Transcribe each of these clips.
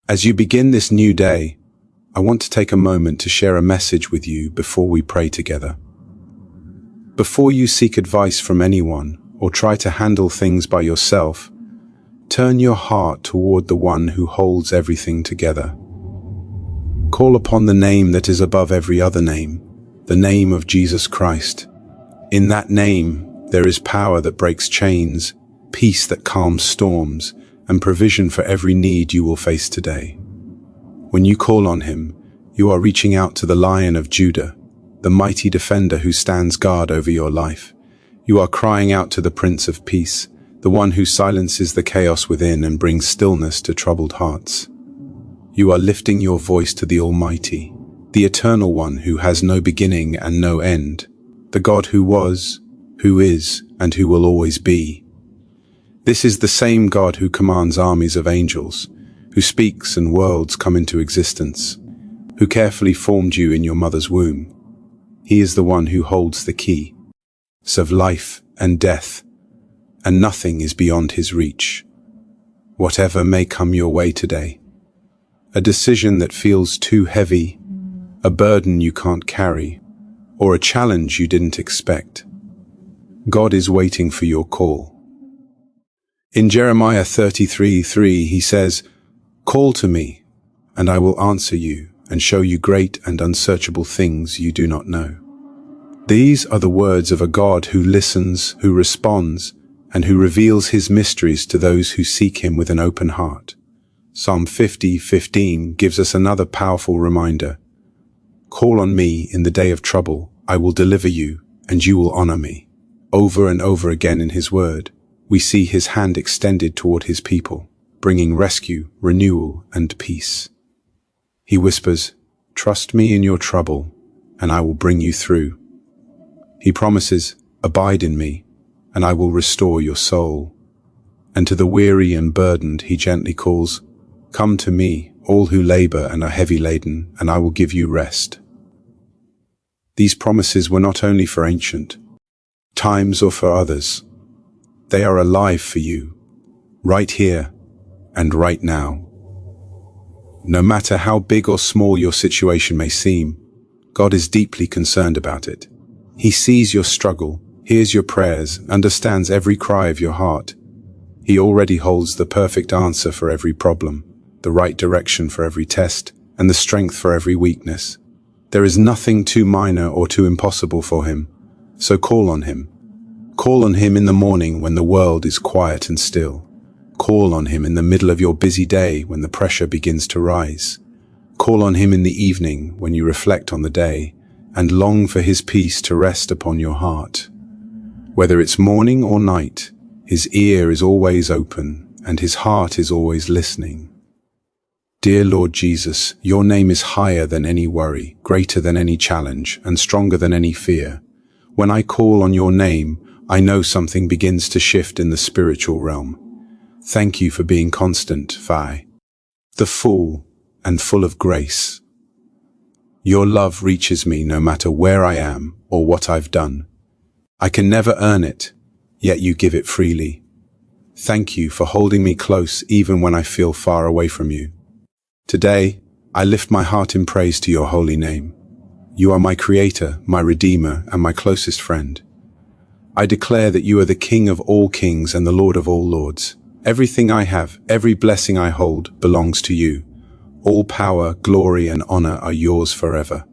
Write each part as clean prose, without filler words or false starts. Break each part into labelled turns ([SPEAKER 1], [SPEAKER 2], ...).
[SPEAKER 1] As you begin this new day, I want to take a moment to share a message with you before we pray together. Before you seek advice from anyone or try to handle things by yourself, turn your heart toward the one who holds everything together. Call upon the name that is above every other name, the name of Jesus Christ. In that name, there is power that breaks chains, peace that calms storms, and provision for every need you will face today. When you call on him, you are reaching out to the Lion of Judah, the mighty defender who stands guard over your life. You are crying out to the Prince of Peace, the one who silences the chaos within and brings stillness to troubled hearts. You are lifting your voice to the Almighty, the Eternal One who has no beginning and no end, the God who was, who is, and who will always be. This is the same God who commands armies of angels, who speaks and worlds come into existence, who carefully formed you in your mother's womb. He is the one who holds the key of life and death, and nothing is beyond his reach. Whatever may come your way today, a decision that feels too heavy, a burden you can't carry, or a challenge you didn't expect, God is waiting for your call. In Jeremiah 33:3, he says, "Call to me, and I will answer you and show you great and unsearchable things you do not know." These are the words of a God who listens, who responds, and who reveals his mysteries to those who seek him with an open heart. Psalm 50:15 gives us another powerful reminder. "Call on me in the day of trouble, I will deliver you, and you will honor me." Over and over again in his word, we see his hand extended toward his people, bringing rescue, renewal, and peace. He whispers, "Trust me in your trouble, and I will bring you through." He promises, "Abide in me, and I will restore your soul." And to the weary and burdened, he gently calls, "Come to me, all who labor and are heavy laden, and I will give you rest." These promises were not only for ancient times or for others. They are alive for you, right here and right now. No matter how big or small your situation may seem, God is deeply concerned about it. He sees your struggle, hears your prayers, understands every cry of your heart. He already holds the perfect answer for every problem, the right direction for every test, and the strength for every weakness. There is nothing too minor or too impossible for him, so call on him. Call on him in the morning when the world is quiet and still. Call on him in the middle of your busy day when the pressure begins to rise. Call on him in the evening when you reflect on the day and long for his peace to rest upon your heart. Whether it's morning or night, his ear is always open and his heart is always listening. Dear Lord Jesus, your name is higher than any worry, greater than any challenge, and stronger than any fear. When I call on your name, I know something begins to shift in the spiritual realm. Thank you for being constant, Phi, the full and full of grace. Your love reaches me no matter where I am or what I've done. I can never earn it, yet you give it freely. Thank you for holding me close even when I feel far away from you. Today, I lift my heart in praise to your holy name. You are my creator, my redeemer, and my closest friend. I declare that you are the King of all kings and the Lord of all lords. Everything I have, every blessing I hold, belongs to you. All power, glory, and honor are yours forever.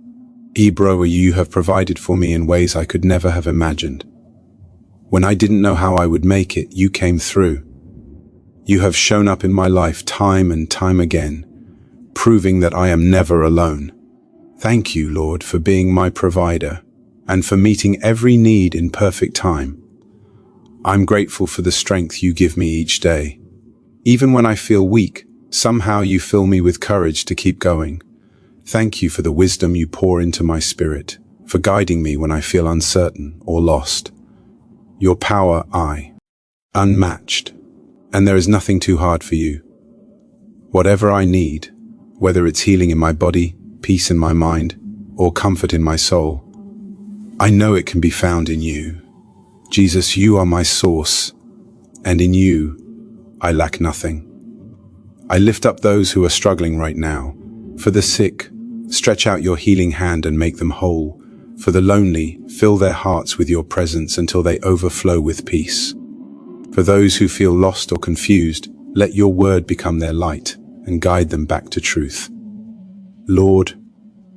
[SPEAKER 1] Ebro, you have provided for me in ways I could never have imagined. When I didn't know how I would make it, you came through. You have shown up in my life time and time again, proving that I am never alone. Thank you, Lord, for being my provider and for meeting every need in perfect time. I'm grateful for the strength you give me each day. Even when I feel weak, somehow you fill me with courage to keep going. Thank you for the wisdom you pour into my spirit, for guiding me when I feel uncertain or lost. Your power, unmatched, and there is nothing too hard for you. Whatever I need, whether it's healing in my body, peace in my mind, or comfort in my soul, I know it can be found in you. Jesus, you are my source, and in you, I lack nothing. I lift up those who are struggling right now. For the sick, stretch out your healing hand and make them whole. For the lonely, fill their hearts with your presence until they overflow with peace. For those who feel lost or confused, let your word become their light and guide them back to truth. Lord,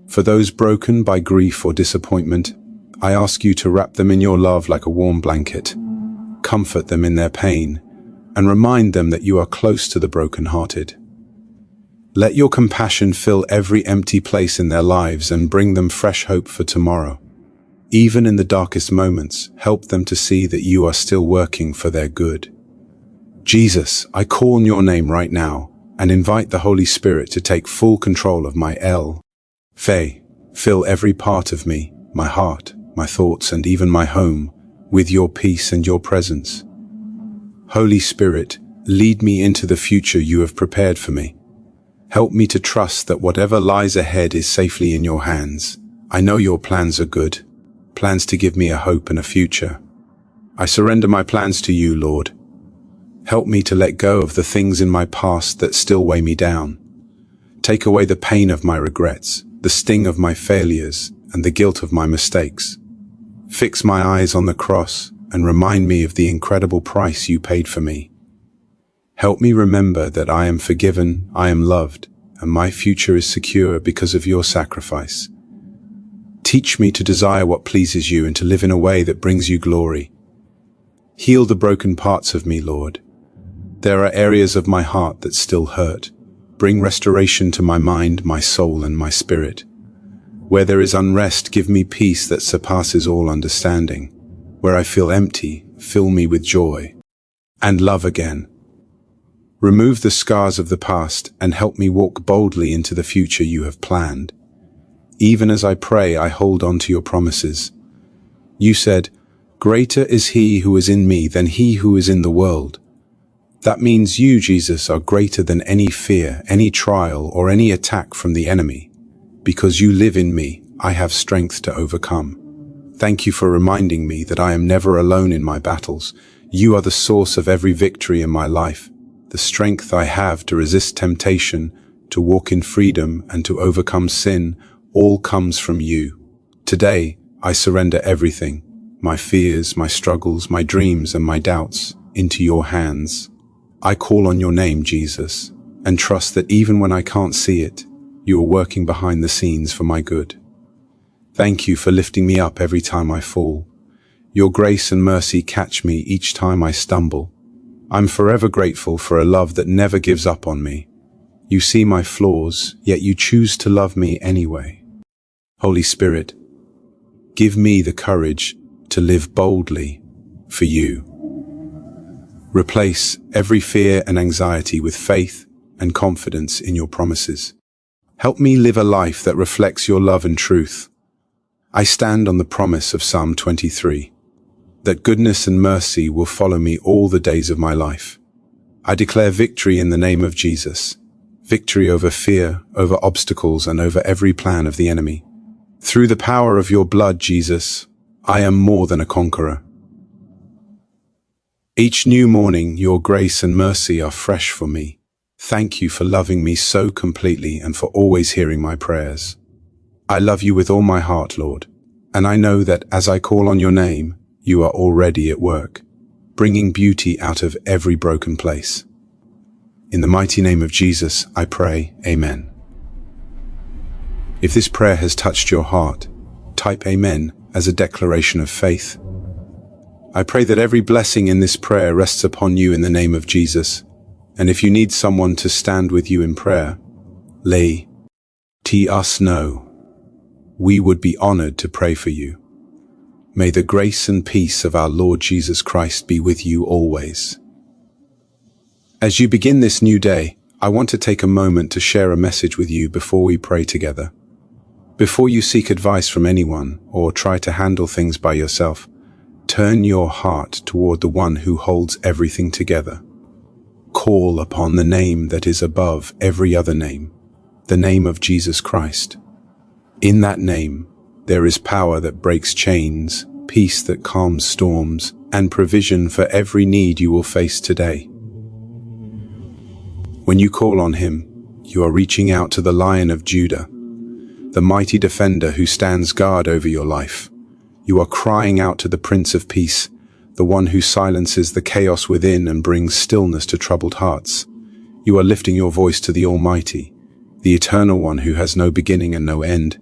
[SPEAKER 1] for those broken by grief or disappointment, I ask you to wrap them in your love like a warm blanket. Comfort them in their pain and remind them that you are close to the brokenhearted. Let your compassion fill every empty place in their lives and bring them fresh hope for tomorrow. Even in the darkest moments, help them to see that you are still working for their good. Jesus, I call on your name right now and invite the Holy Spirit to take full control of my Faye, fill every part of me, my heart, my thoughts, and even my home, with your peace and your presence. Holy Spirit, lead me into the future you have prepared for me. Help me to trust that whatever lies ahead is safely in your hands. I know your plans are good, plans to give me a hope and a future. I surrender my plans to you, Lord. Help me to let go of the things in my past that still weigh me down. Take away the pain of my regrets, the sting of my failures, and the guilt of my mistakes. Fix my eyes on the cross and remind me of the incredible price you paid for me. Help me remember that I am forgiven, I am loved, and my future is secure because of your sacrifice. Teach me to desire what pleases you and to live in a way that brings you glory. Heal the broken parts of me, Lord. There are areas of my heart that still hurt. Bring restoration to my mind, my soul, and my spirit. Where there is unrest, give me peace that surpasses all understanding. Where I feel empty, fill me with joy and love again. Remove the scars of the past and help me walk boldly into the future you have planned. Even as I pray, I hold on to your promises. You said, "Greater is he who is in me than he who is in the world." That means you, Jesus, are greater than any fear, any trial, or any attack from the enemy. Because you live in me, I have strength to overcome. Thank you for reminding me that I am never alone in my battles. You are the source of every victory in my life. The strength I have to resist temptation, to walk in freedom, and to overcome sin, all comes from you. Today, I surrender everything, my fears, my struggles, my dreams, and my doubts, into your hands. I call on your name, Jesus, and trust that even when I can't see it, you are working behind the scenes for my good. Thank you for lifting me up every time I fall. Your grace and mercy catch me each time I stumble. I'm forever grateful for a love that never gives up on me. You see my flaws, yet you choose to love me anyway. Holy Spirit, give me the courage to live boldly for you. Replace every fear and anxiety with faith and confidence in your promises. Help me live a life that reflects your love and truth. I stand on the promise of Psalm 23, that goodness and mercy will follow me all the days of my life. I declare victory in the name of Jesus, victory over fear, over obstacles, and over every plan of the enemy. Through the power of your blood, Jesus, I am more than a conqueror. Each new morning, your grace and mercy are fresh for me. Thank you for loving me so completely and for always hearing my prayers. I love you with all my heart, Lord, and I know that as I call on your name, you are already at work, bringing beauty out of every broken place. In the mighty name of Jesus, I pray, Amen. If this prayer has touched your heart, type Amen as a declaration of faith. I pray that every blessing in this prayer rests upon you in the name of Jesus. And if you need someone to stand with you in prayer, let us know. We would be honored to pray for you. May the grace and peace of our Lord Jesus Christ be with you always. As you begin this new day, I want to take a moment to share a message with you before we pray together. Before you seek advice from anyone or try to handle things by yourself, turn your heart toward the one who holds everything together. Call upon the name that is above every other name, the name of Jesus Christ. In that name, there is power that breaks chains, peace that calms storms, and provision for every need you will face today. When you call on him, you are reaching out to the Lion of Judah, the mighty defender who stands guard over your life. You are crying out to the Prince of Peace, the one who silences the chaos within and brings stillness to troubled hearts. You are lifting your voice to the Almighty, the Eternal One who has no beginning and no end,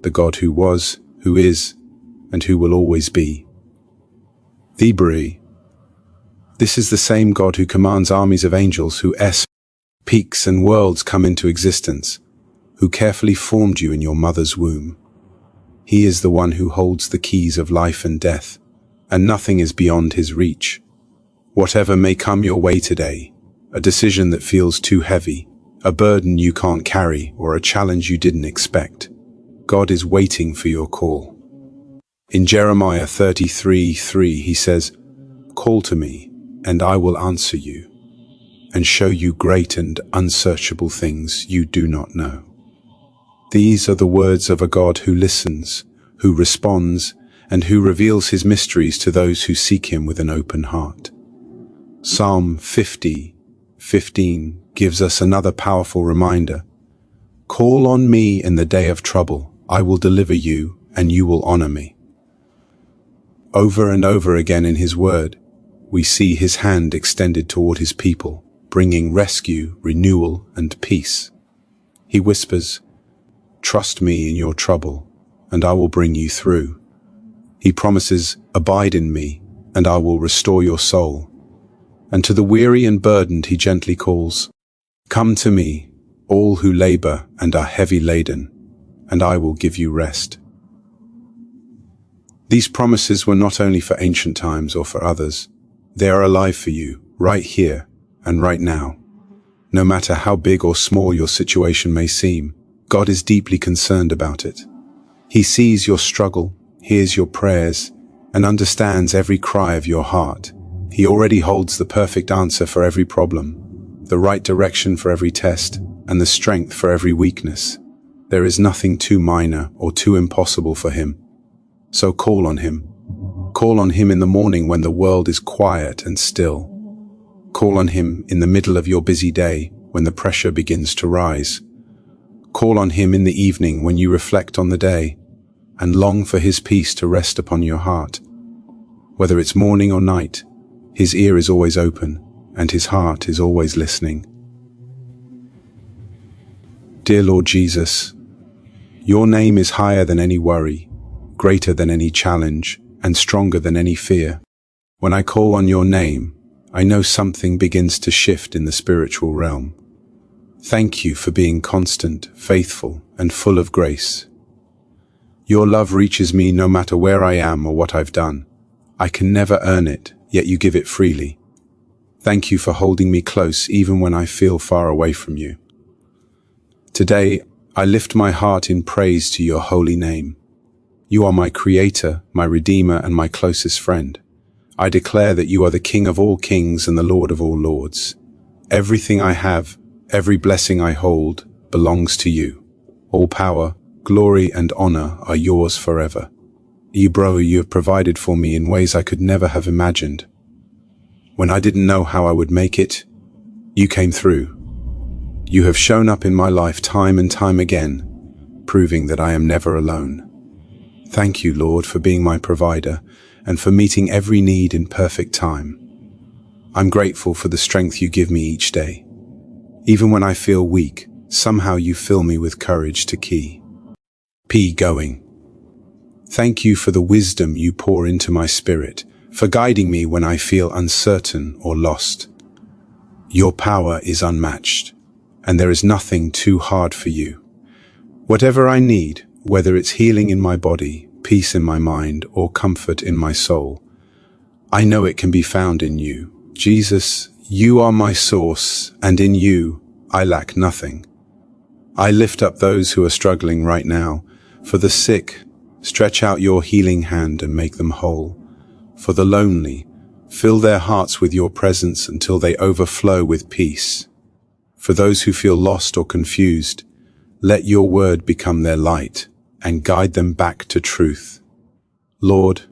[SPEAKER 1] the God who was, who is, and who will always be. Thebri. This is the same God who commands armies of angels, who peaks and worlds come into existence, who carefully formed you in your mother's womb. He is the one who holds the keys of life and death, and nothing is beyond his reach. Whatever may come your way today, a decision that feels too heavy, a burden you can't carry, or a challenge you didn't expect, God is waiting for your call. In Jeremiah 33:3, he says, "Call to me, and I will answer you, and show you great and unsearchable things you do not know." These are the words of a God who listens, who responds, and who reveals his mysteries to those who seek him with an open heart. Psalm 50:15 gives us another powerful reminder. "Call on me in the day of trouble. I will deliver you, and you will honor me." Over and over again in his word, we see his hand extended toward his people, bringing rescue, renewal, and peace. He whispers, "Trust me in your trouble, and I will bring you through." He promises, "Abide in me, and I will restore your soul." And to the weary and burdened he gently calls, "Come to me, all who labor and are heavy laden, and I will give you rest." These promises were not only for ancient times or for others. They are alive for you, right here and right now. No matter how big or small your situation may seem, God is deeply concerned about it. He sees your struggle, hears your prayers, and understands every cry of your heart. He already holds the perfect answer for every problem, the right direction for every test, and the strength for every weakness. There is nothing too minor or too impossible for him. So call on him. Call on him in the morning when the world is quiet and still. Call on him in the middle of your busy day when the pressure begins to rise. Call on him in the evening when you reflect on the day and long for his peace to rest upon your heart. Whether it's morning or night, his ear is always open and his heart is always listening. Dear Lord Jesus, your name is higher than any worry, greater than any challenge, and stronger than any fear. When I call on your name, I know something begins to shift in the spiritual realm. Thank you for being constant, faithful, and full of grace. Your love reaches me no matter where I am or what I've done. I can never earn it, yet you give it freely. Thank you for holding me close even when I feel far away from you. Today, I lift my heart in praise to your holy name. You are my Creator, my Redeemer, and my closest friend. I declare that you are the King of all kings and the Lord of all lords. Everything I have, every blessing I hold, belongs to you. All power, glory, and honor are yours forever. You have provided for me in ways I could never have imagined. When I didn't know how I would make it, you came through. You have shown up in my life time and time again, proving that I am never alone. Thank you, Lord, for being my provider and for meeting every need in perfect time. I'm grateful for the strength you give me each day. Even when I feel weak, somehow you fill me with courage to keep going. Thank you for the wisdom you pour into my spirit, for guiding me when I feel uncertain or lost. Your power is unmatched, and there is nothing too hard for you. Whatever I need, whether it's healing in my body, peace in my mind, or comfort in my soul, I know it can be found in you. Jesus, you are my source, and in you, I lack nothing. I lift up those who are struggling right now. For the sick, stretch out your healing hand and make them whole. For the lonely, fill their hearts with your presence until they overflow with peace. For those who feel lost or confused, let your word become their light and guide them back to truth. Lord,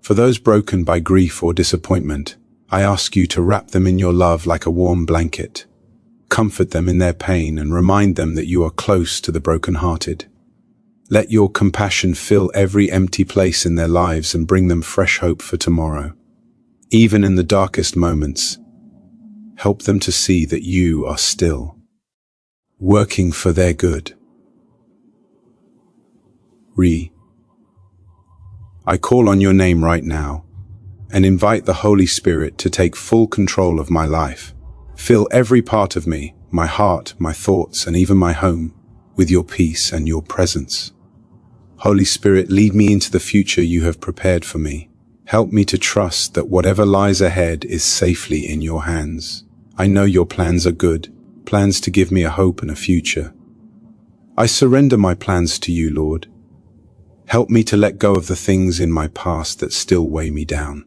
[SPEAKER 1] for those broken by grief or disappointment, I ask you to wrap them in your love like a warm blanket. Comfort them in their pain and remind them that you are close to the brokenhearted. Let your compassion fill every empty place in their lives and bring them fresh hope for tomorrow. Even in the darkest moments, help them to see that you are still working for their good. I call on your name right now and invite the Holy Spirit to take full control of my life. Fill every part of me, my heart, my thoughts, and even my home, with your peace and your presence. Holy Spirit, lead me into the future you have prepared for me. Help me to trust that whatever lies ahead is safely in your hands. I know your plans are good, plans to give me a hope and a future. I surrender my plans to you, Lord. Help me to let go of the things in my past that still weigh me down.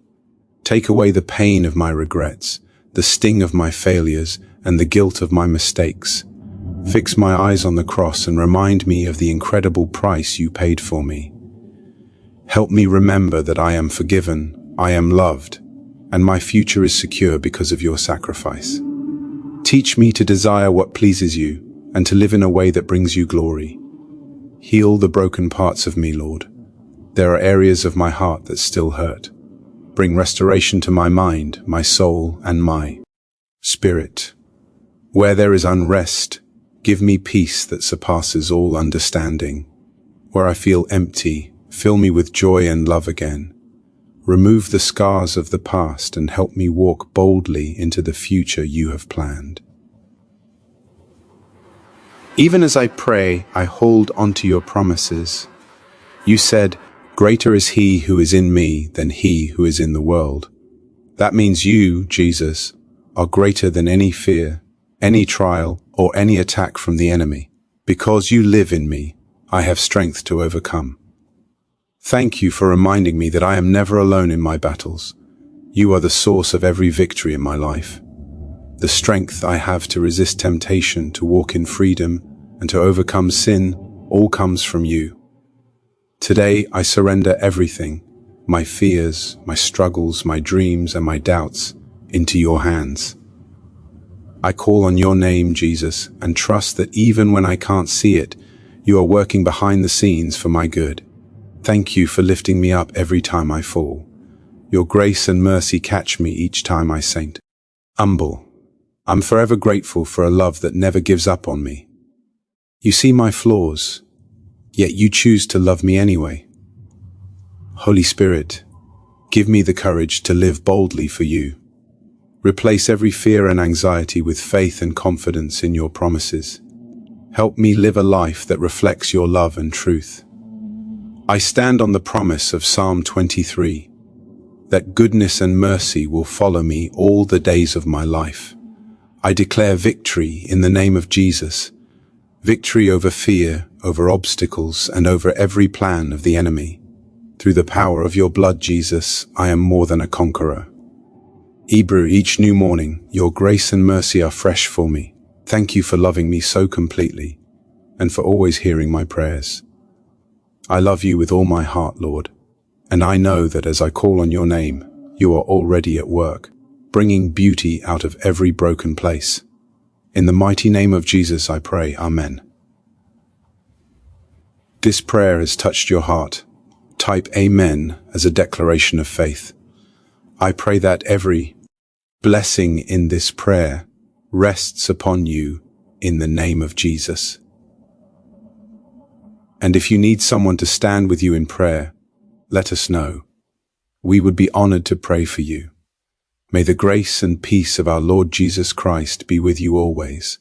[SPEAKER 1] Take away the pain of my regrets, the sting of my failures, and the guilt of my mistakes. Fix my eyes on the cross and remind me of the incredible price you paid for me. Help me remember that I am forgiven, I am loved, and my future is secure because of your sacrifice. Teach me to desire what pleases you and to live in a way that brings you glory. Heal the broken parts of me, Lord. There are areas of my heart that still hurt. Bring restoration to my mind, my soul, and my spirit. Where there is unrest, give me peace that surpasses all understanding. Where I feel empty, fill me with joy and love again. Remove the scars of the past and help me walk boldly into the future you have planned. Even as I pray, I hold onto your promises. You said, "Greater is he who is in me than he who is in the world." That means you, Jesus, are greater than any fear, any trial, or any attack from the enemy. Because you live in me, I have strength to overcome. Thank you for reminding me that I am never alone in my battles. You are the source of every victory in my life. The strength I have to resist temptation, to walk in freedom, and to overcome sin, all comes from you. Today, I surrender everything, my fears, my struggles, my dreams, and my doubts, into your hands. I call on your name, Jesus, and trust that even when I can't see it, you are working behind the scenes for my good. Thank you for lifting me up every time I fall. Your grace and mercy catch me each time I sink. Humble. I'm forever grateful for a love that never gives up on me. You see my flaws, yet you choose to love me anyway. Holy Spirit, give me the courage to live boldly for you. Replace every fear and anxiety with faith and confidence in your promises. Help me live a life that reflects your love and truth. I stand on the promise of Psalm 23, that goodness and mercy will follow me all the days of my life. I declare victory in the name of Jesus, victory over fear, over obstacles, and over every plan of the enemy. Through the power of your blood, Jesus, I am more than a conqueror. Hebrew, each new morning, your grace and mercy are fresh for me. Thank you for loving me so completely, and for always hearing my prayers. I love you with all my heart, Lord, and I know that as I call on your name, you are already at work, bringing beauty out of every broken place. In the mighty name of Jesus I pray, Amen. This prayer has touched your heart. Type Amen as a declaration of faith. I pray that every blessing in this prayer rests upon you in the name of Jesus. And if you need someone to stand with you in prayer, let us know. We would be honored to pray for you. May the grace and peace of our Lord Jesus Christ be with you always.